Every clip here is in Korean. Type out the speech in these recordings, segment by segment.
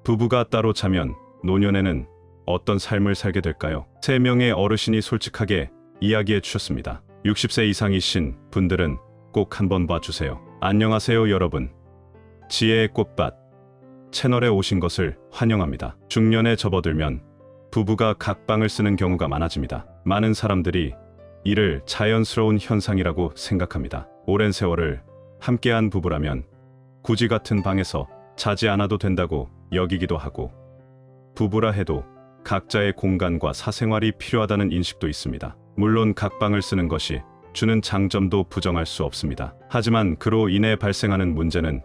부부가 따로 자면 노년에는 어떤 삶을 살게 될까요? 3명의 어르신이 솔직하게 이야기해 주셨습니다. 60세 이상이신 분들은 꼭 한번 봐주세요. 안녕하세요 여러분. 지혜의 꽃밭 채널에 오신 것을 환영합니다. 중년에 접어들면 부부가 각방을 쓰는 경우가 많아집니다. 많은 사람들이 이를 자연스러운 현상이라고 생각합니다. 오랜 세월을 함께한 부부라면 굳이 같은 방에서 자지 않아도 된다고 여기기도 하고, 부부라 해도 각자의 공간과 사생활이 필요하다는 인식도 있습니다. 물론 각방을 쓰는 것이 주는 장점도 부정할 수 없습니다. 하지만 그로 인해 발생하는 문제는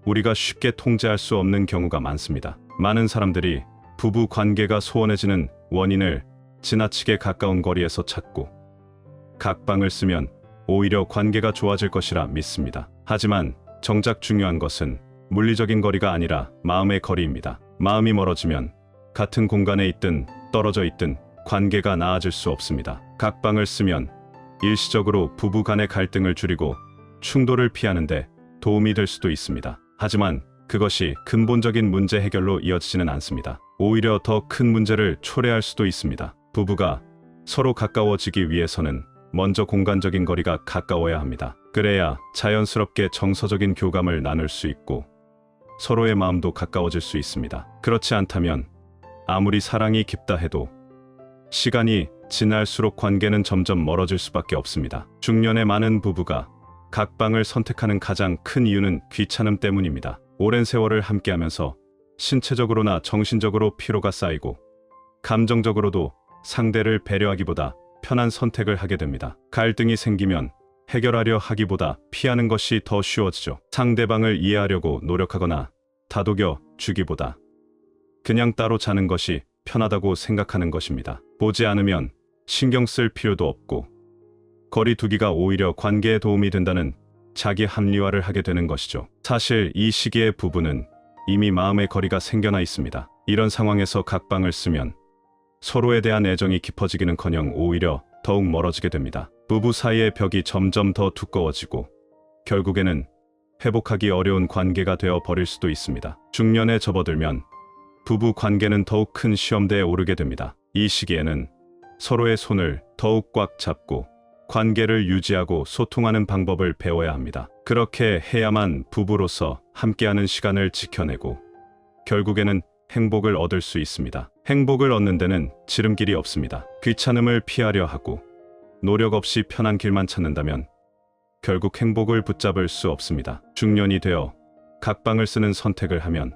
우리가 쉽게 통제할 수 없는 경우가 많습니다. 많은 사람들이 부부 관계가 소원해지는 원인을 지나치게 가까운 거리에서 찾고, 각방을 쓰면 오히려 관계가 좋아질 것이라 믿습니다. 하지만 정작 중요한 것은 물리적인 거리가 아니라 마음의 거리입니다. 마음이 멀어지면 같은 공간에 있든 떨어져 있든 관계가 나아질 수 없습니다. 각방을 쓰면 일시적으로 부부 간의 갈등을 줄이고 충돌을 피하는데 도움이 될 수도 있습니다. 하지만 그것이 근본적인 문제 해결로 이어지지는 않습니다. 오히려 더 큰 문제를 초래할 수도 있습니다. 부부가 서로 가까워지기 위해서는 먼저 공간적인 거리가 가까워야 합니다. 그래야 자연스럽게 정서적인 교감을 나눌 수 있고 서로의 마음도 가까워질 수 있습니다. 그렇지 않다면 아무리 사랑이 깊다 해도 시간이 지날수록 관계는 점점 멀어질 수밖에 없습니다. 중년의 많은 부부가 각방을 선택하는 가장 큰 이유는 귀찮음 때문입니다. 오랜 세월을 함께하면서 신체적으로나 정신적으로 피로가 쌓이고 감정적으로도 상대를 배려하기보다 편한 선택을 하게 됩니다. 갈등이 생기면 해결하려 하기보다 피하는 것이 더 쉬워지죠. 상대방을 이해하려고 노력하거나 다독여 주기보다 그냥 따로 자는 것이 편하다고 생각하는 것입니다. 보지 않으면 신경 쓸 필요도 없고 거리 두기가 오히려 관계에 도움이 된다는 자기 합리화를 하게 되는 것이죠. 사실 이 시기의 부부는 이미 마음의 거리가 생겨나 있습니다. 이런 상황에서 각방을 쓰면 서로에 대한 애정이 깊어지기는커녕 오히려 더욱 멀어지게 됩니다. 부부 사이의 벽이 점점 더 두꺼워지고 결국에는 회복하기 어려운 관계가 되어 버릴 수도 있습니다. 중년에 접어들면 부부 관계는 더욱 큰 시험대에 오르게 됩니다. 이 시기에는 서로의 손을 더욱 꽉 잡고 관계를 유지하고 소통하는 방법을 배워야 합니다. 그렇게 해야만 부부로서 함께하는 시간을 지켜내고 결국에는 행복을 얻을 수 있습니다. 행복을 얻는 데는 지름길이 없습니다. 귀찮음을 피하려 하고 노력 없이 편한 길만 찾는다면 결국 행복을 붙잡을 수 없습니다. 중년이 되어 각방을 쓰는 선택을 하면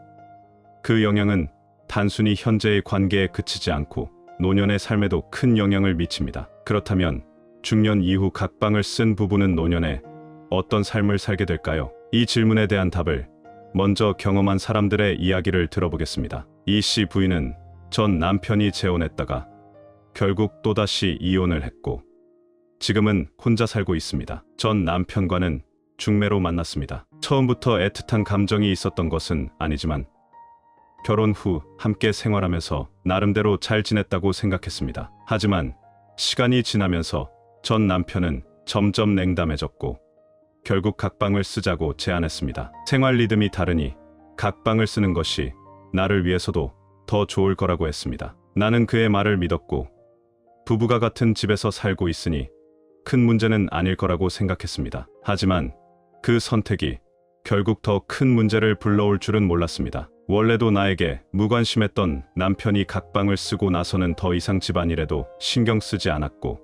그 영향은 단순히 현재의 관계에 그치지 않고 노년의 삶에도 큰 영향을 미칩니다. 그렇다면 중년 이후 각방을 쓴 부부는 노년에 어떤 삶을 살게 될까요? 이 질문에 대한 답을 먼저 경험한 사람들의 이야기를 들어보겠습니다. 이 씨 부인은 전 남편이 재혼했다가 결국 또다시 이혼을 했고 지금은 혼자 살고 있습니다. 전 남편과는 중매로 만났습니다. 처음부터 애틋한 감정이 있었던 것은 아니지만 결혼 후 함께 생활하면서 나름대로 잘 지냈다고 생각했습니다. 하지만 시간이 지나면서 전 남편은 점점 냉담해졌고 결국 각방을 쓰자고 제안했습니다. 생활 리듬이 다르니 각방을 쓰는 것이 나를 위해서도 더 좋을 거라고 했습니다. 나는 그의 말을 믿었고 부부가 같은 집에서 살고 있으니 큰 문제는 아닐 거라고 생각했습니다. 하지만 그 선택이 결국 더 큰 문제를 불러올 줄은 몰랐습니다. 원래도 나에게 무관심했던 남편이 각방을 쓰고 나서는 더 이상 집안일에도 신경 쓰지 않았고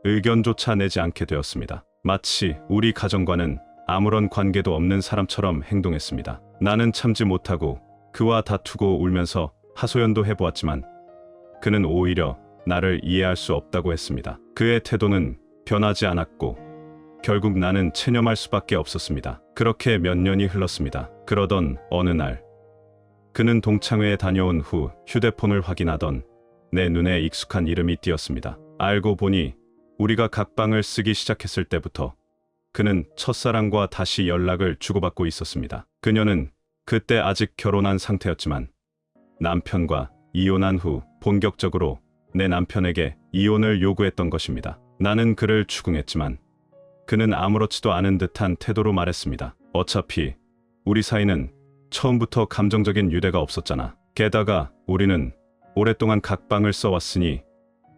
의견조차 내지 않게 되었습니다. 마치 우리 가정과는 아무런 관계도 없는 사람처럼 행동했습니다. 나는 참지 못하고 그와 다투고 울면서 하소연도 해보았지만 그는 오히려 나를 이해할 수 없다고 했습니다. 그의 태도는 변하지 않았고 결국 나는 체념할 수밖에 없었습니다. 그렇게 몇 년이 흘렀습니다. 그러던 어느 날 그는 동창회에 다녀온 후 휴대폰을 확인하던 내 눈에 익숙한 이름이 띄었습니다. 알고 보니 우리가 각방을 쓰기 시작했을 때부터 그는 첫사랑과 다시 연락을 주고받고 있었습니다. 그녀는 그때 아직 결혼한 상태였지만 남편과 이혼한 후 본격적으로 내 남편에게 이혼을 요구했던 것입니다. 나는 그를 추궁했지만 그는 아무렇지도 않은 듯한 태도로 말했습니다. 어차피 우리 사이는 처음부터 감정적인 유대가 없었잖아. 게다가 우리는 오랫동안 각방을 써왔으니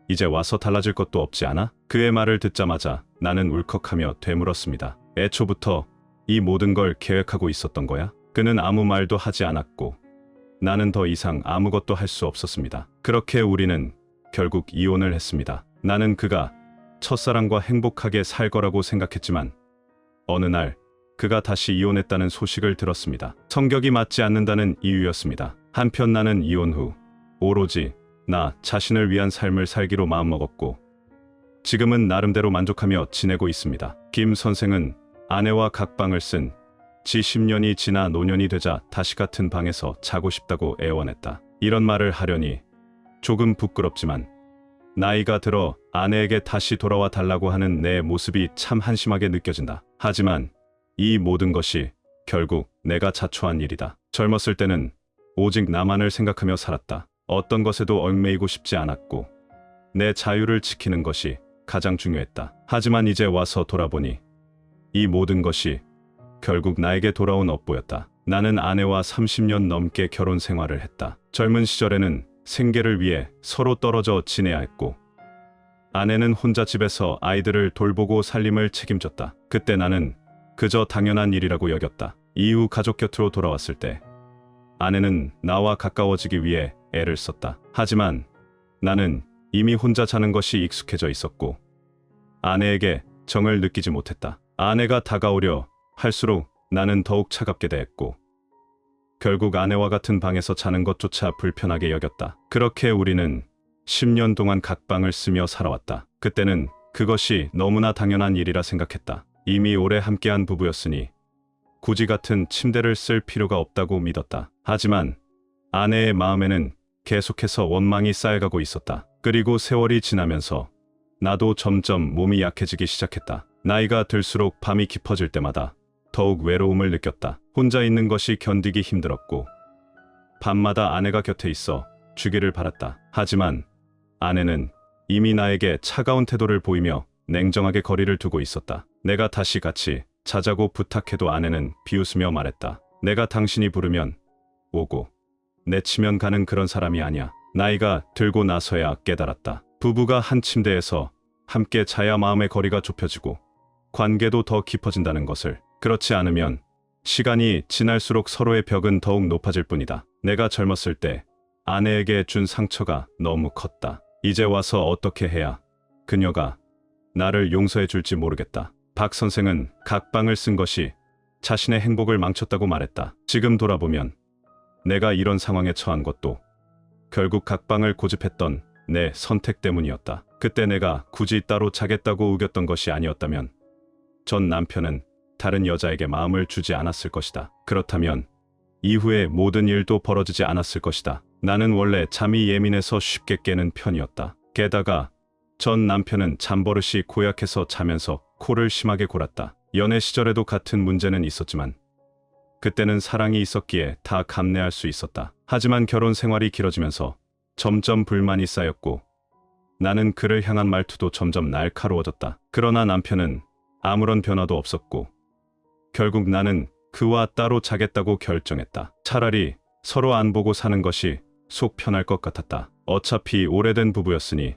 이제 와서 달라질 것도 없지 않아? 그의 말을 듣자마자 나는 울컥하며 되물었습니다. 애초부터 이 모든 걸 계획하고 있었던 거야? 그는 아무 말도 하지 않았고 나는 더 이상 아무것도 할 수 없었습니다. 그렇게 우리는 결국 이혼을 했습니다. 나는 그가 첫사랑과 행복하게 살 거라고 생각했지만 어느 날 그가 다시 이혼했다는 소식을 들었습니다. 성격이 맞지 않는다는 이유였습니다. 한편 나는 이혼 후 오로지 나 자신을 위한 삶을 살기로 마음먹었고 지금은 나름대로 만족하며 지내고 있습니다. 김 선생은 아내와 각방을 쓴 지 10년이 지나 노년이 되자 다시 같은 방에서 자고 싶다고 애원했다. 이런 말을 하려니 조금 부끄럽지만 나이가 들어 아내에게 다시 돌아와 달라고 하는 내 모습이 참 한심하게 느껴진다. 하지만 이 모든 것이 결국 내가 자초한 일이다. 젊었을 때는 오직 나만을 생각하며 살았다. 어떤 것에도 얽매이고 싶지 않았고 내 자유를 지키는 것이 가장 중요했다. 하지만 이제 와서 돌아보니 이 모든 것이 결국 나에게 돌아온 업보였다. 나는 아내와 30년 넘게 결혼 생활을 했다. 젊은 시절에는 생계를 위해 서로 떨어져 지내야 했고 아내는 혼자 집에서 아이들을 돌보고 살림을 책임졌다. 그때 나는 그저 당연한 일이라고 여겼다. 이후 가족 곁으로 돌아왔을 때 아내는 나와 가까워지기 위해 애를 썼다. 하지만 나는 이미 혼자 자는 것이 익숙해져 있었고 아내에게 정을 느끼지 못했다. 아내가 다가오려 할수록 나는 더욱 차갑게 대했고 결국 아내와 같은 방에서 자는 것조차 불편하게 여겼다. 그렇게 우리는 10년 동안 각방을 쓰며 살아왔다. 그때는 그것이 너무나 당연한 일이라 생각했다. 이미 오래 함께한 부부였으니 굳이 같은 침대를 쓸 필요가 없다고 믿었다. 하지만 아내의 마음에는 계속해서 원망이 쌓여가고 있었다. 그리고 세월이 지나면서 나도 점점 몸이 약해지기 시작했다. 나이가 들수록 밤이 깊어질 때마다 더욱 외로움을 느꼈다. 혼자 있는 것이 견디기 힘들었고 밤마다 아내가 곁에 있어 주기를 바랐다. 하지만 아내는 이미 나에게 차가운 태도를 보이며 냉정하게 거리를 두고 있었다. 내가 다시 같이 자자고 부탁해도 아내는 비웃으며 말했다. 내가 당신이 부르면 오고 내치면 가는 그런 사람이 아니야. 나이가 들고 나서야 깨달았다. 부부가 한 침대에서 함께 자야 마음의 거리가 좁혀지고 관계도 더 깊어진다는 것을. 그렇지 않으면 시간이 지날수록 서로의 벽은 더욱 높아질 뿐이다. 내가 젊었을 때 아내에게 준 상처가 너무 컸다. 이제 와서 어떻게 해야 그녀가 나를 용서해 줄지 모르겠다. 박 선생은 각방을 쓴 것이 자신의 행복을 망쳤다고 말했다. 지금 돌아보면 내가 이런 상황에 처한 것도 결국 각방을 고집했던 내 선택 때문이었다. 그때 내가 굳이 따로 자겠다고 우겼던 것이 아니었다면 전 남편은 다른 여자에게 마음을 주지 않았을 것이다. 그렇다면 이후에 모든 일도 벌어지지 않았을 것이다. 나는 원래 잠이 예민해서 쉽게 깨는 편이었다. 게다가 전 남편은 잠버릇이 고약해서 자면서 코를 심하게 골았다. 연애 시절에도 같은 문제는 있었지만 그때는 사랑이 있었기에 다 감내할 수 있었다. 하지만 결혼 생활이 길어지면서 점점 불만이 쌓였고 나는 그를 향한 말투도 점점 날카로워졌다. 그러나 남편은 아무런 변화도 없었고 결국 나는 그와 따로 자겠다고 결정했다. 차라리 서로 안 보고 사는 것이 속 편할 것 같았다. 어차피 오래된 부부였으니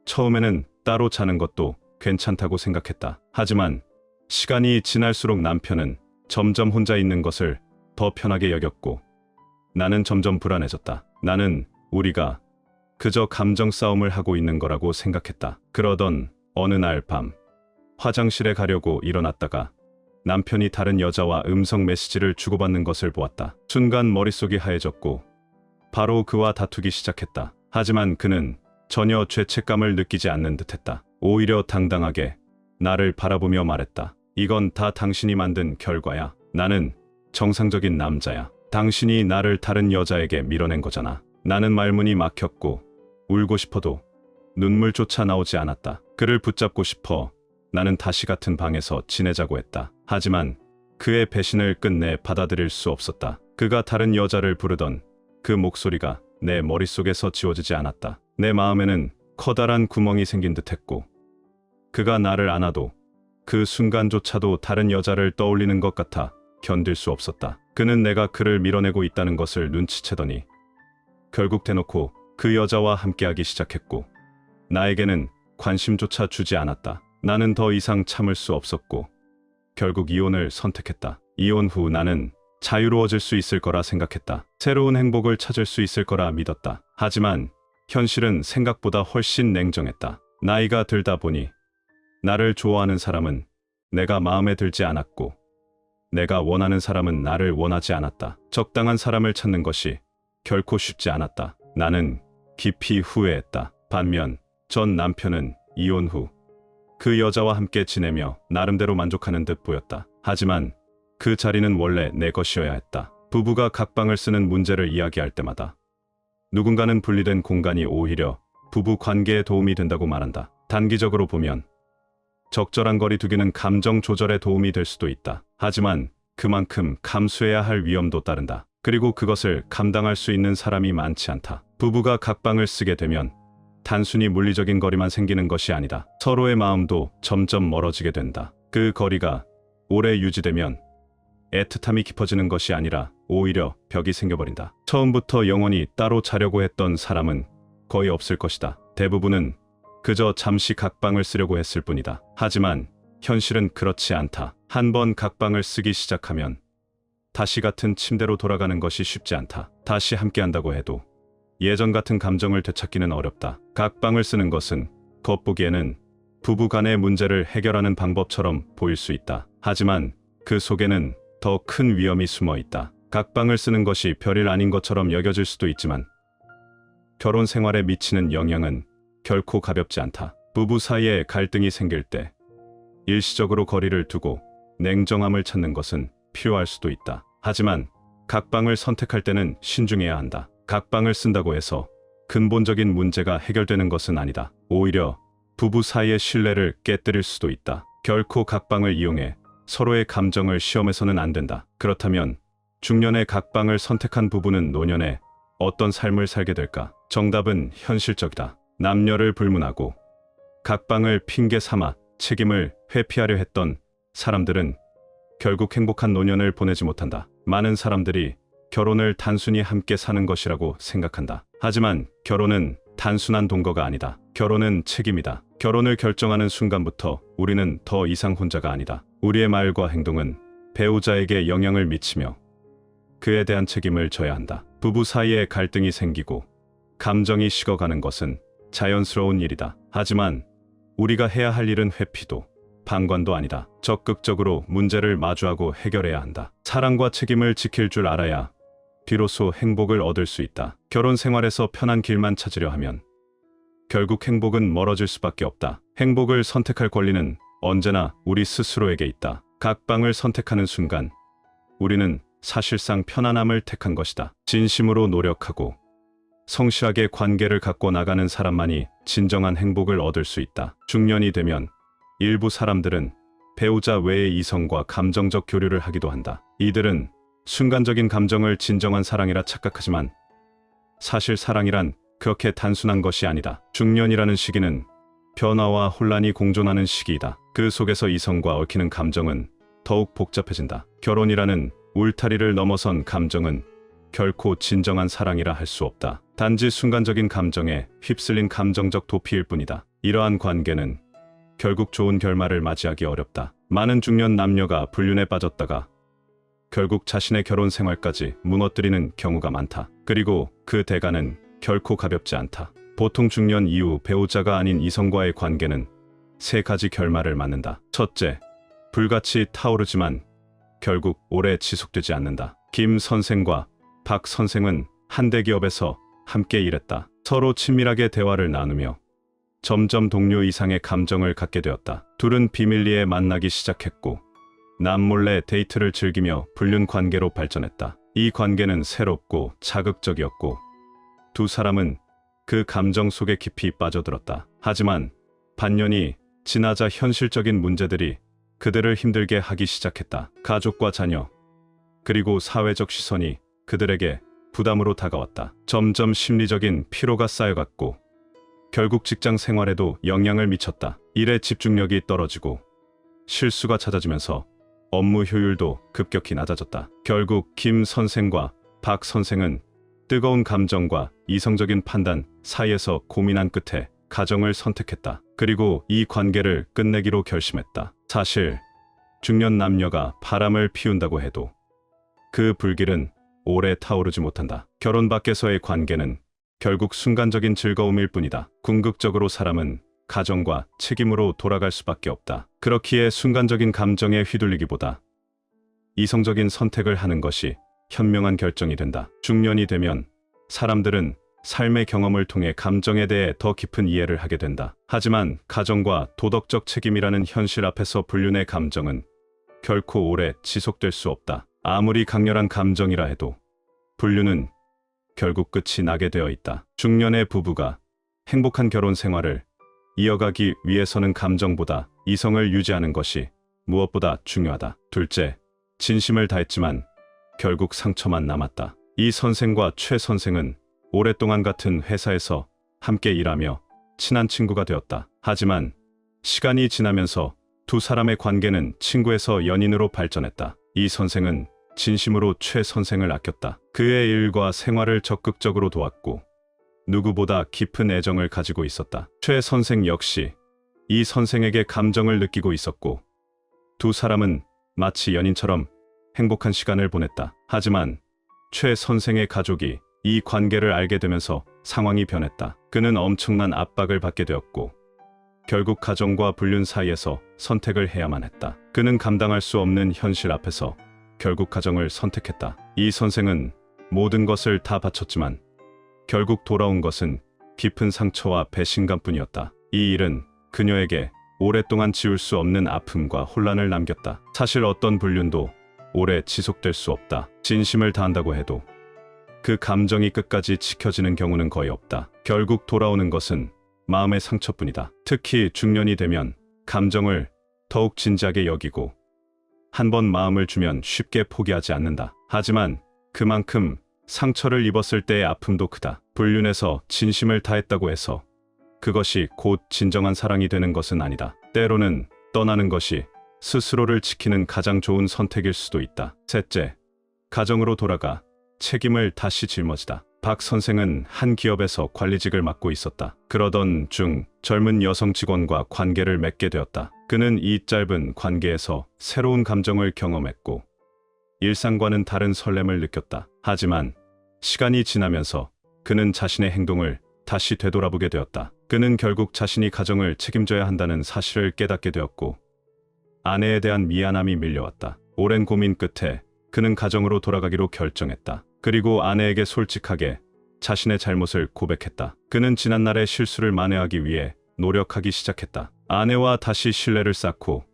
처음에는 따로 자는 것도 괜찮다고 생각했다. 하지만 시간이 지날수록 남편은 점점 혼자 있는 것을 더 편하게 여겼고 나는 점점 불안해졌다. 나는 우리가 그저 감정 싸움을 하고 있는 거라고 생각했다. 그러던 어느 날 밤 화장실에 가려고 일어났다가 남편이 다른 여자와 음성 메시지를 주고받는 것을 보았다. 순간 머릿속이 하얘졌고 바로 그와 다투기 시작했다. 하지만 그는 전혀 죄책감을 느끼지 않는 듯했다. 오히려 당당하게 나를 바라보며 말했다. 이건 다 당신이 만든 결과야. 나는 정상적인 남자야. 당신이 나를 다른 여자에게 밀어낸 거잖아. 나는 말문이 막혔고 울고 싶어도 눈물조차 나오지 않았다. 그를 붙잡고 싶어 나는 다시 같은 방에서 지내자고 했다. 하지만 그의 배신을 끝내 받아들일 수 없었다. 그가 다른 여자를 부르던 그 목소리가 내 머릿속에서 지워지지 않았다. 내 마음에는 커다란 구멍이 생긴 듯했고 그가 나를 안아도 그 순간조차도 다른 여자를 떠올리는 것 같아 견딜 수 없었다. 그는 내가 그를 밀어내고 있다는 것을 눈치채더니 결국 대놓고 그 여자와 함께하기 시작했고 나에게는 관심조차 주지 않았다. 나는 더 이상 참을 수 없었고 결국 이혼을 선택했다. 이혼 후 나는 자유로워질 수 있을 거라 생각했다. 새로운 행복을 찾을 수 있을 거라 믿었다. 하지만 현실은 생각보다 훨씬 냉정했다. 나이가 들다 보니 나를 좋아하는 사람은 내가 마음에 들지 않았고 내가 원하는 사람은 나를 원하지 않았다. 적당한 사람을 찾는 것이 결코 쉽지 않았다. 나는 깊이 후회했다. 반면 전 남편은 이혼 후 그 여자와 함께 지내며 나름대로 만족하는 듯 보였다. 하지만 그 자리는 원래 내 것이어야 했다. 부부가 각방을 쓰는 문제를 이야기할 때마다 누군가는 분리된 공간이 오히려 부부 관계에 도움이 된다고 말한다. 단기적으로 보면 적절한 거리 두기는 감정 조절에 도움이 될 수도 있다. 하지만 그만큼 감수해야 할 위험도 따른다. 그리고 그것을 감당할 수 있는 사람이 많지 않다. 부부가 각방을 쓰게 되면 단순히 물리적인 거리만 생기는 것이 아니다. 서로의 마음도 점점 멀어지게 된다. 그 거리가 오래 유지되면 애틋함이 깊어지는 것이 아니라 오히려 벽이 생겨버린다. 처음부터 영원히 따로 자려고 했던 사람은 거의 없을 것이다. 대부분은 그저 잠시 각방을 쓰려고 했을 뿐이다. 하지만 현실은 그렇지 않다. 한 번 각방을 쓰기 시작하면 다시 같은 침대로 돌아가는 것이 쉽지 않다. 다시 함께한다고 해도 예전 같은 감정을 되찾기는 어렵다. 각방을 쓰는 것은 겉보기에는 부부 간의 문제를 해결하는 방법처럼 보일 수 있다. 하지만 그 속에는 더 큰 위험이 숨어 있다. 각방을 쓰는 것이 별일 아닌 것처럼 여겨질 수도 있지만 결혼 생활에 미치는 영향은 결코 가볍지 않다. 부부 사이에 갈등이 생길 때 일시적으로 거리를 두고 냉정함을 찾는 것은 필요할 수도 있다. 하지만 각방을 선택할 때는 신중해야 한다. 각방을 쓴다고 해서 근본적인 문제가 해결되는 것은 아니다. 오히려 부부 사이의 신뢰를 깨뜨릴 수도 있다. 결코 각방을 이용해 서로의 감정을 시험해서는 안 된다. 그렇다면 중년에 각방을 선택한 부부는 노년에 어떤 삶을 살게 될까? 정답은 현실적이다. 남녀를 불문하고 각방을 핑계 삼아 책임을 회피하려 했던 사람들은 결국 행복한 노년을 보내지 못한다. 많은 사람들이 결혼을 단순히 함께 사는 것이라고 생각한다. 하지만 결혼은 단순한 동거가 아니다. 결혼은 책임이다. 결혼을 결정하는 순간부터 우리는 더 이상 혼자가 아니다. 우리의 말과 행동은 배우자에게 영향을 미치며 그에 대한 책임을 져야 한다. 부부 사이에 갈등이 생기고 감정이 식어가는 것은 자연스러운 일이다. 하지만 우리가 해야 할 일은 회피도 방관도 아니다. 적극적으로 문제를 마주하고 해결해야 한다. 사랑과 책임을 지킬 줄 알아야 비로소 행복을 얻을 수 있다. 결혼 생활에서 편한 길만 찾으려 하면 결국 행복은 멀어질 수밖에 없다. 행복을 선택할 권리는 언제나 우리 스스로에게 있다. 각방을 선택하는 순간 우리는 사실상 편안함을 택한 것이다. 진심으로 노력하고 성실하게 관계를 갖고 나가는 사람만이 진정한 행복을 얻을 수 있다. 중년이 되면 일부 사람들은 배우자 외의 이성과 감정적 교류를 하기도 한다. 이들은 순간적인 감정을 진정한 사랑이라 착각하지만 사실 사랑이란 그렇게 단순한 것이 아니다. 중년이라는 시기는 변화와 혼란이 공존하는 시기이다. 그 속에서 이성과 얽히는 감정은 더욱 복잡해진다. 결혼이라는 울타리를 넘어선 감정은 결코 진정한 사랑이라 할 수 없다. 단지 순간적인 감정에 휩쓸린 감정적 도피일 뿐이다. 이러한 관계는 결국 좋은 결말을 맞이하기 어렵다. 많은 중년 남녀가 불륜에 빠졌다가 결국 자신의 결혼 생활까지 무너뜨리는 경우가 많다. 그리고 그 대가는 결코 가볍지 않다. 보통 중년 이후 배우자가 아닌 이성과의 관계는 세 가지 결말을 맞는다. 첫째, 불같이 타오르지만 결국 오래 지속되지 않는다. 김 선생과 박 선생은 한 대기업에서 함께 일했다. 서로 친밀하게 대화를 나누며 점점 동료 이상의 감정을 갖게 되었다. 둘은 비밀리에 만나기 시작했고 남몰래 데이트를 즐기며 불륜 관계로 발전했다. 이 관계는 새롭고 자극적이었고 두 사람은 그 감정 속에 깊이 빠져들었다. 하지만 반년이 지나자 현실적인 문제들이 그들을 힘들게 하기 시작했다. 가족과 자녀, 그리고 사회적 시선이 그들에게 부담으로 다가왔다. 점점 심리적인 피로가 쌓여갔고 결국 직장 생활에도 영향을 미쳤다. 일의 집중력이 떨어지고 실수가 잦아지면서 업무 효율도 급격히 낮아졌다. 결국 김 선생과 박 선생은 뜨거운 감정과 이성적인 판단 사이에서 고민한 끝에 가정을 선택했다. 그리고 이 관계를 끝내기로 결심했다. 사실 중년 남녀가 바람을 피운다고 해도 그 불길은 오래 타오르지 못한다. 결혼 밖에서의 관계는 결국 순간적인 즐거움일 뿐이다. 궁극적으로 사람은 가정과 책임으로 돌아갈 수밖에 없다. 그렇기에 순간적인 감정에 휘둘리기보다 이성적인 선택을 하는 것이 현명한 결정이 된다. 중년이 되면 사람들은 삶의 경험을 통해 감정에 대해 더 깊은 이해를 하게 된다. 하지만 가정과 도덕적 책임이라는 현실 앞에서 불륜의 감정은 결코 오래 지속될 수 없다. 아무리 강렬한 감정이라 해도 불륜은 결국 끝이 나게 되어 있다. 중년의 부부가 행복한 결혼 생활을 이어가기 위해서는 감정보다 이성을 유지하는 것이 무엇보다 중요하다. 둘째, 진심을 다했지만 결국 상처만 남았다. 이 선생과 최 선생은 오랫동안 같은 회사에서 함께 일하며 친한 친구가 되었다. 하지만 시간이 지나면서 두 사람의 관계는 친구에서 연인으로 발전했다. 이 선생은 진심으로 최 선생을 아꼈다. 그의 일과 생활을 적극적으로 도왔고 누구보다 깊은 애정을 가지고 있었다. 최 선생 역시 이 선생에게 감정을 느끼고 있었고 두 사람은 마치 연인처럼 행복한 시간을 보냈다. 하지만 최 선생의 가족이 이 관계를 알게 되면서 상황이 변했다. 그는 엄청난 압박을 받게 되었고 결국 가정과 불륜 사이에서 선택을 해야만 했다. 그는 감당할 수 없는 현실 앞에서 결국 가정을 선택했다. 이 선생은 모든 것을 다 바쳤지만 결국 돌아온 것은 깊은 상처와 배신감뿐이었다. 이 일은 그녀에게 오랫동안 지울 수 없는 아픔과 혼란을 남겼다. 사실 어떤 불륜도 오래 지속될 수 없다. 진심을 다한다고 해도 그 감정이 끝까지 지켜지는 경우는 거의 없다. 결국 돌아오는 것은 마음의 상처뿐이다. 특히 중년이 되면 감정을 더욱 진지하게 여기고 한 번 마음을 주면 쉽게 포기하지 않는다. 하지만 그만큼 상처를 입었을 때의 아픔도 크다. 불륜에서 진심을 다했다고 해서 그것이 곧 진정한 사랑이 되는 것은 아니다. 때로는 떠나는 것이 스스로를 지키는 가장 좋은 선택일 수도 있다. 셋째, 가정으로 돌아가 책임을 다시 짊어지다. 박 선생은 한 기업에서 관리직을 맡고 있었다. 그러던 중 젊은 여성 직원과 관계를 맺게 되었다. 그는 이 짧은 관계에서 새로운 감정을 경험했고 일상과는 다른 설렘을 느꼈다. 하지만 시간이 지나면서 그는 자신의 행동을 다시 되돌아보게 되었다. 그는 결국 자신이 가정을 책임져야 한다는 사실을 깨닫게 되었고 아내에 대한 미안함이 밀려왔다. 오랜 고민 끝에 그는 가정으로 돌아가기로 결정했다. 그리고 아내에게 솔직하게 자신의 잘못을 고백했다. 그는 지난날의 실수를 만회하기 위해 노력하기 시작했다. 아내와 다시 신뢰를 쌓고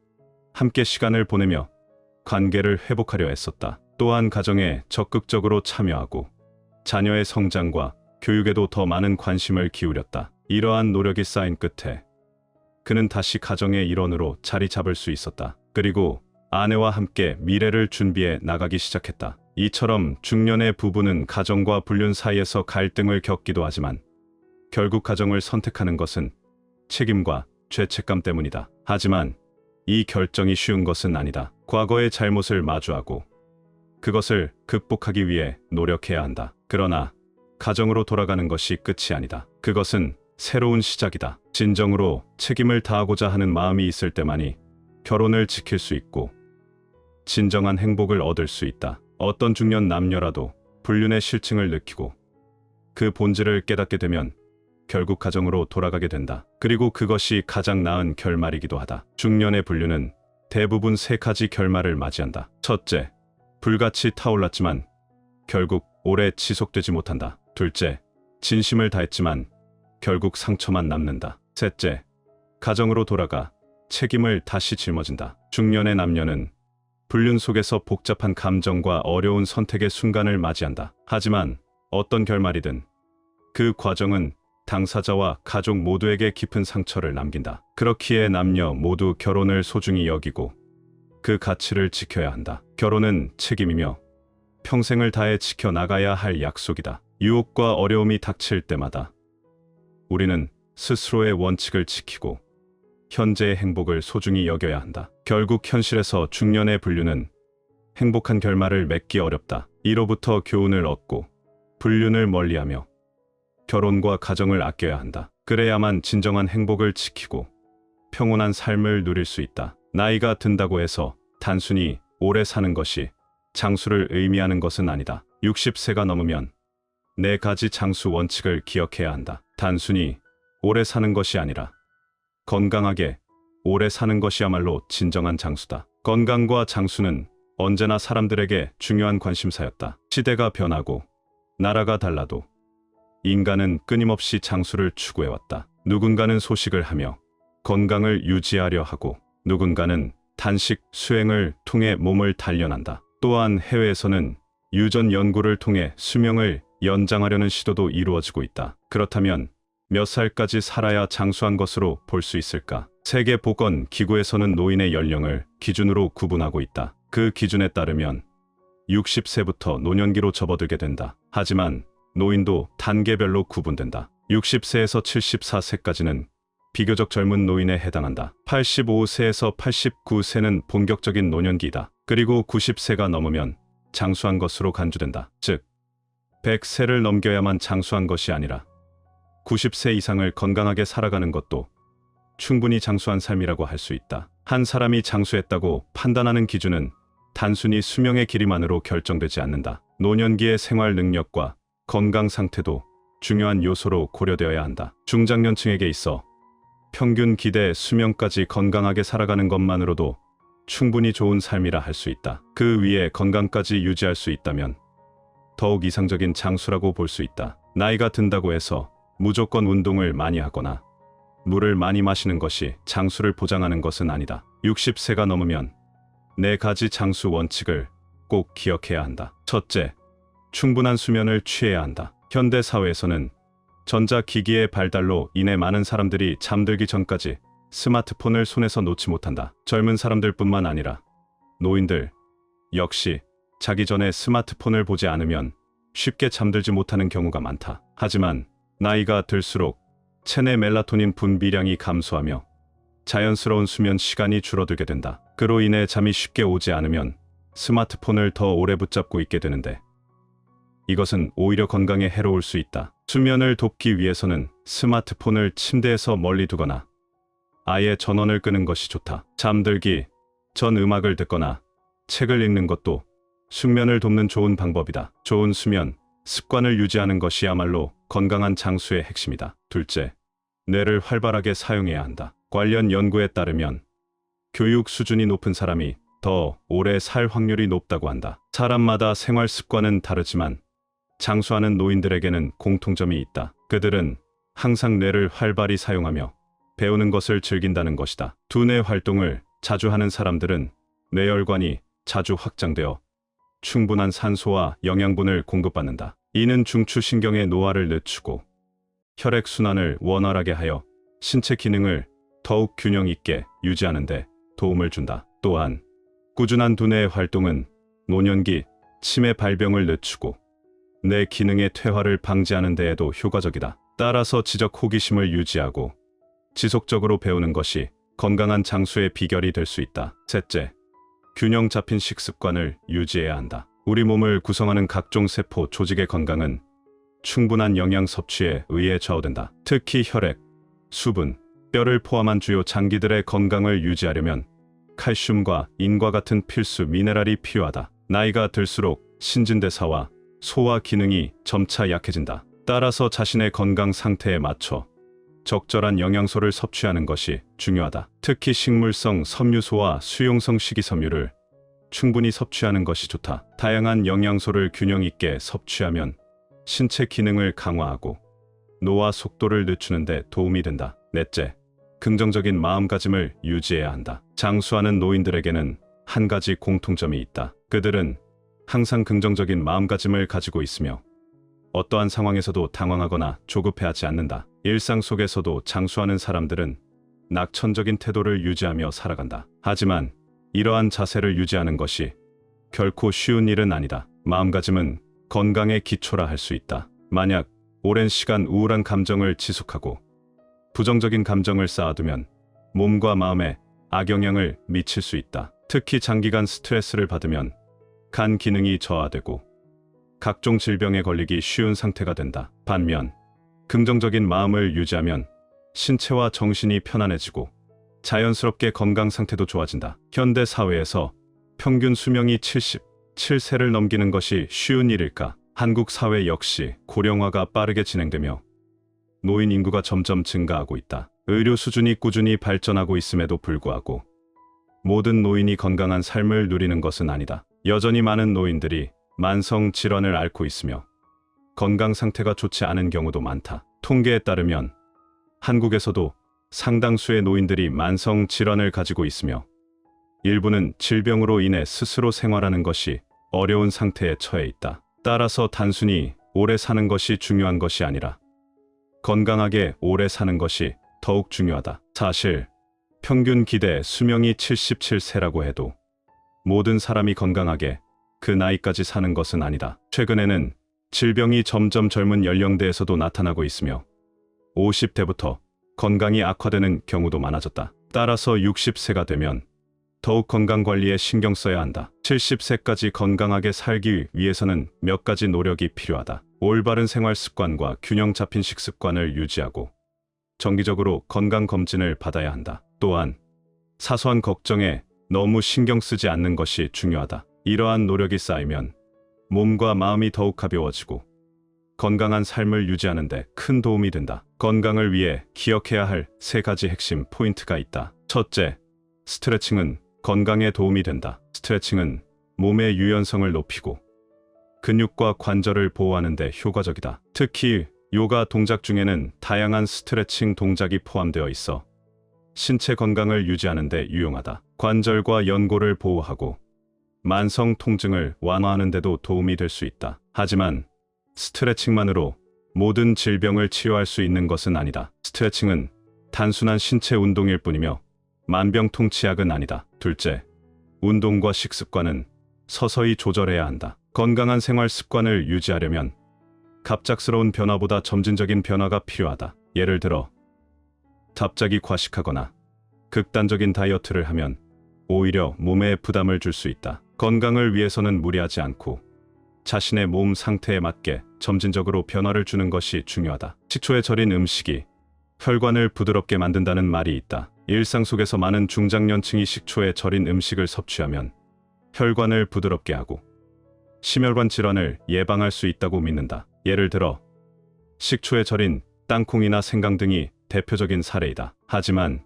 함께 시간을 보내며 관계를 회복하려 했었다. 또한 가정에 적극적으로 참여하고 자녀의 성장과 교육에도 더 많은 관심을 기울였다. 이러한 노력이 쌓인 끝에 그는 다시 가정의 일원으로 자리 잡을 수 있었다. 그리고 아내와 함께 미래를 준비해 나가기 시작했다. 이처럼 중년의 부부는 가정과 불륜 사이에서 갈등을 겪기도 하지만 결국 가정을 선택하는 것은 책임과 죄책감 때문이다. 하지만 이 결정이 쉬운 것은 아니다. 과거의 잘못을 마주하고 그것을 극복하기 위해 노력해야 한다. 그러나 가정으로 돌아가는 것이 끝이 아니다. 그것은 새로운 시작이다. 진정으로 책임을 다하고자 하는 마음이 있을 때만이 결혼을 지킬 수 있고 진정한 행복을 얻을 수 있다. 어떤 중년 남녀라도 불륜의 실증을 느끼고 그 본질을 깨닫게 되면 결국 가정으로 돌아가게 된다. 그리고 그것이 가장 나은 결말이기도 하다. 중년의 불륜은 대부분 세 가지 결말을 맞이한다. 첫째, 불같이 타올랐지만 결국 오래 지속되지 못한다. 둘째, 진심을 다했지만 결국 상처만 남는다. 셋째, 가정으로 돌아가 책임을 다시 짊어진다. 중년의 남녀는 불륜 속에서 복잡한 감정과 어려운 선택의 순간을 맞이한다. 하지만 어떤 결말이든 그 과정은 당사자와 가족 모두에게 깊은 상처를 남긴다. 그렇기에 남녀 모두 결혼을 소중히 여기고 그 가치를 지켜야 한다. 결혼은 책임이며 평생을 다해 지켜나가야 할 약속이다. 유혹과 어려움이 닥칠 때마다 우리는 스스로의 원칙을 지키고 현재의 행복을 소중히 여겨야 한다. 결국 현실에서 중년의 불륜은 행복한 결말을 맺기 어렵다. 이로부터 교훈을 얻고 불륜을 멀리하며 결혼과 가정을 아껴야 한다. 그래야만 진정한 행복을 지키고 평온한 삶을 누릴 수 있다. 나이가 든다고 해서 단순히 오래 사는 것이 장수를 의미하는 것은 아니다. 60세가 넘으면 4가지 장수 원칙을 기억해야 한다. 단순히 오래 사는 것이 아니라 건강하게 오래 사는 것이야말로 진정한 장수다. 건강과 장수는 언제나 사람들에게 중요한 관심사였다. 시대가 변하고 나라가 달라도 인간은 끊임없이 장수를 추구해왔다. 누군가는 소식을 하며 건강을 유지하려 하고 누군가는 단식, 수행을 통해 몸을 단련한다. 또한 해외에서는 유전 연구를 통해 수명을 연장하려는 시도도 이루어지고 있다. 그렇다면 몇 살까지 살아야 장수한 것으로 볼 수 있을까? 세계보건기구에서는 노인의 연령을 기준으로 구분하고 있다. 그 기준에 따르면 60세부터 노년기로 접어들게 된다. 하지만 노인도 단계별로 구분된다. 60세에서 74세까지는 비교적 젊은 노인에 해당한다. 85세에서 89세는 본격적인 노년기이다. 그리고 90세가 넘으면 장수한 것으로 간주된다. 즉, 100세를 넘겨야만 장수한 것이 아니라 90세 이상을 건강하게 살아가는 것도 충분히 장수한 삶이라고 할 수 있다. 한 사람이 장수했다고 판단하는 기준은 단순히 수명의 길이만으로 결정되지 않는다. 노년기의 생활 능력과 건강 상태도 중요한 요소로 고려되어야 한다. 중장년층에게 있어 평균 기대 수명까지 건강하게 살아가는 것만으로도 충분히 좋은 삶이라 할 수 있다. 그 위에 건강까지 유지할 수 있다면 더욱 이상적인 장수라고 볼 수 있다. 나이가 든다고 해서 무조건 운동을 많이 하거나 물을 많이 마시는 것이 장수를 보장하는 것은 아니다. 60세가 넘으면 4가지 장수 원칙을 꼭 기억해야 한다. 첫째, 충분한 수면을 취해야 한다. 현대 사회에서는 전자기기의 발달로 인해 많은 사람들이 잠들기 전까지 스마트폰을 손에서 놓지 못한다. 젊은 사람들뿐만 아니라 노인들 역시 자기 전에 스마트폰을 보지 않으면 쉽게 잠들지 못하는 경우가 많다. 하지만 나이가 들수록 체내 멜라토닌 분비량이 감소하며 자연스러운 수면 시간이 줄어들게 된다. 그로 인해 잠이 쉽게 오지 않으면 스마트폰을 더 오래 붙잡고 있게 되는데 이것은 오히려 건강에 해로울 수 있다. 수면을 돕기 위해서는 스마트폰을 침대에서 멀리 두거나 아예 전원을 끄는 것이 좋다. 잠들기 전 음악을 듣거나 책을 읽는 것도 숙면을 돕는 좋은 방법이다. 좋은 수면 습관을 유지하는 것이야말로 건강한 장수의 핵심이다. 둘째, 뇌를 활발하게 사용해야 한다. 관련 연구에 따르면 교육 수준이 높은 사람이 더 오래 살 확률이 높다고 한다. 사람마다 생활 습관은 다르지만 장수하는 노인들에게는 공통점이 있다. 그들은 항상 뇌를 활발히 사용하며 배우는 것을 즐긴다는 것이다. 두뇌 활동을 자주 하는 사람들은 뇌혈관이 자주 확장되어 충분한 산소와 영양분을 공급받는다. 이는 중추신경의 노화를 늦추고 혈액순환을 원활하게 하여 신체 기능을 더욱 균형 있게 유지하는 데 도움을 준다. 또한 꾸준한 두뇌 활동은 노년기 치매 발병을 늦추고 뇌 기능의 퇴화를 방지하는 데에도 효과적이다. 따라서 지적 호기심을 유지하고 지속적으로 배우는 것이 건강한 장수의 비결이 될 수 있다. 셋째, 균형 잡힌 식습관을 유지해야 한다. 우리 몸을 구성하는 각종 세포 조직의 건강은 충분한 영양 섭취에 의해 좌우된다. 특히 혈액, 수분, 뼈를 포함한 주요 장기들의 건강을 유지하려면 칼슘과 인과 같은 필수 미네랄이 필요하다. 나이가 들수록 신진대사와 소화 기능이 점차 약해진다. 따라서 자신의 건강 상태에 맞춰 적절한 영양소를 섭취하는 것이 중요하다. 특히 식물성 섬유소와 수용성 식이섬유를 충분히 섭취하는 것이 좋다. 다양한 영양소를 균형 있게 섭취하면 신체 기능을 강화하고 노화 속도를 늦추는 데 도움이 된다. 넷째, 긍정적인 마음가짐을 유지해야 한다. 장수하는 노인들에게는 한 가지 공통점이 있다. 그들은 항상 긍정적인 마음가짐을 가지고 있으며 어떠한 상황에서도 당황하거나 조급해하지 않는다. 일상 속에서도 장수하는 사람들은 낙천적인 태도를 유지하며 살아간다. 하지만 이러한 자세를 유지하는 것이 결코 쉬운 일은 아니다. 마음가짐은 건강의 기초라 할 수 있다. 만약 오랜 시간 우울한 감정을 지속하고 부정적인 감정을 쌓아두면 몸과 마음에 악영향을 미칠 수 있다. 특히 장기간 스트레스를 받으면 간 기능이 저하되고 각종 질병에 걸리기 쉬운 상태가 된다. 반면 긍정적인 마음을 유지하면 신체와 정신이 편안해지고 자연스럽게 건강 상태도 좋아진다. 현대 사회에서 평균 수명이 77세를 넘기는 것이 쉬운 일일까? 한국 사회 역시 고령화가 빠르게 진행되며 노인 인구가 점점 증가하고 있다. 의료 수준이 꾸준히 발전하고 있음에도 불구하고 모든 노인이 건강한 삶을 누리는 것은 아니다. 여전히 많은 노인들이 만성 질환을 앓고 있으며 건강 상태가 좋지 않은 경우도 많다. 통계에 따르면 한국에서도 상당수의 노인들이 만성 질환을 가지고 있으며 일부는 질병으로 인해 스스로 생활하는 것이 어려운 상태에 처해 있다. 따라서 단순히 오래 사는 것이 중요한 것이 아니라 건강하게 오래 사는 것이 더욱 중요하다. 사실 평균 기대 수명이 77세라고 해도 모든 사람이 건강하게 그 나이까지 사는 것은 아니다. 최근에는 질병이 점점 젊은 연령대에서도 나타나고 있으며 50대부터 건강이 악화되는 경우도 많아졌다. 따라서 60세가 되면 더욱 건강관리에 신경 써야 한다. 70세까지 건강하게 살기 위해서는 몇 가지 노력이 필요하다. 올바른 생활 습관과 균형 잡힌 식습관을 유지하고 정기적으로 건강검진을 받아야 한다. 또한 사소한 걱정에 너무 신경 쓰지 않는 것이 중요하다. 이러한 노력이 쌓이면 몸과 마음이 더욱 가벼워지고 건강한 삶을 유지하는 데 큰 도움이 된다. 건강을 위해 기억해야 할 3가지 핵심 포인트가 있다. 첫째, 스트레칭은 건강에 도움이 된다. 스트레칭은 몸의 유연성을 높이고 근육과 관절을 보호하는 데 효과적이다. 특히 요가 동작 중에는 다양한 스트레칭 동작이 포함되어 있어 신체 건강을 유지하는 데 유용하다. 관절과 연골을 보호하고 만성 통증을 완화하는 데도 도움이 될 수 있다. 하지만 스트레칭만으로 모든 질병을 치유할 수 있는 것은 아니다. 스트레칭은 단순한 신체 운동일 뿐이며 만병통치약은 아니다. 둘째, 운동과 식습관은 서서히 조절해야 한다. 건강한 생활 습관을 유지하려면 갑작스러운 변화보다 점진적인 변화가 필요하다. 예를 들어 갑자기 과식하거나 극단적인 다이어트를 하면 오히려 몸에 부담을 줄 수 있다. 건강을 위해서는 무리하지 않고 자신의 몸 상태에 맞게 점진적으로 변화를 주는 것이 중요하다. 식초에 절인 음식이 혈관을 부드럽게 만든다는 말이 있다. 일상 속에서 많은 중장년층이 식초에 절인 음식을 섭취하면 혈관을 부드럽게 하고 심혈관 질환을 예방할 수 있다고 믿는다. 예를 들어 식초에 절인 땅콩이나 생강 등이 대표적인 사례이다. 하지만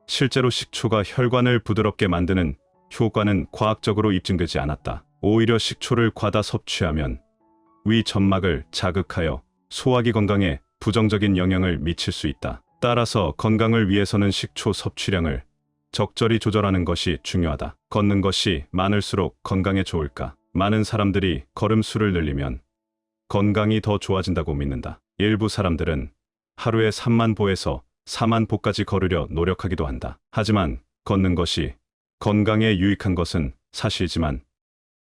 실제로 식초가 혈관을 부드럽게 만드는 효과는 과학적으로 입증되지 않았다. 오히려 식초를 과다 섭취하면 위 점막을 자극하여 소화기 건강에 부정적인 영향을 미칠 수 있다. 따라서 건강을 위해서는 식초 섭취량을 적절히 조절하는 것이 중요하다. 걷는 것이 많을수록 건강에 좋을까? 많은 사람들이 걸음수를 늘리면 건강이 더 좋아진다고 믿는다. 일부 사람들은 하루에 3만 보에서 4만 보까지 걸으려 노력하기도 한다. 하지만 걷는 것이 건강에 유익한 것은 사실이지만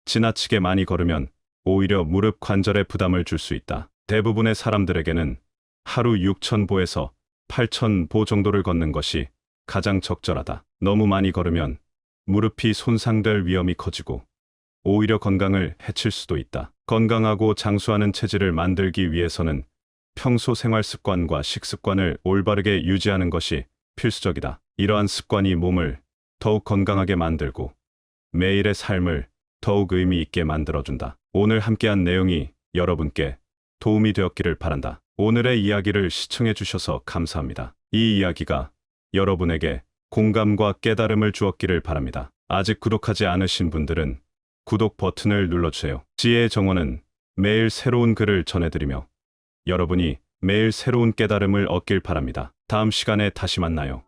지나치게 많이 걸으면 오히려 무릎 관절에 부담을 줄 수 있다. 대부분의 사람들에게는 하루 6,000보에서 8,000보 정도를 걷는 것이 가장 적절하다. 너무 많이 걸으면 무릎이 손상될 위험이 커지고 오히려 건강을 해칠 수도 있다. 건강하고 장수하는 체질을 만들기 위해서는 평소 생활 습관과 식습관을 올바르게 유지하는 것이 필수적이다. 이러한 습관이 몸을 더욱 건강하게 만들고 매일의 삶을 더욱 의미 있게 만들어준다. 오늘 함께한 내용이 여러분께 도움이 되었기를 바란다. 오늘의 이야기를 시청해 주셔서 감사합니다. 이 이야기가 여러분에게 공감과 깨달음을 주었기를 바랍니다. 아직 구독하지 않으신 분들은 구독 버튼을 눌러주세요. 지혜의 정원은 매일 새로운 글을 전해드리며 여러분이 매일 새로운 깨달음을 얻길 바랍니다. 다음 시간에 다시 만나요.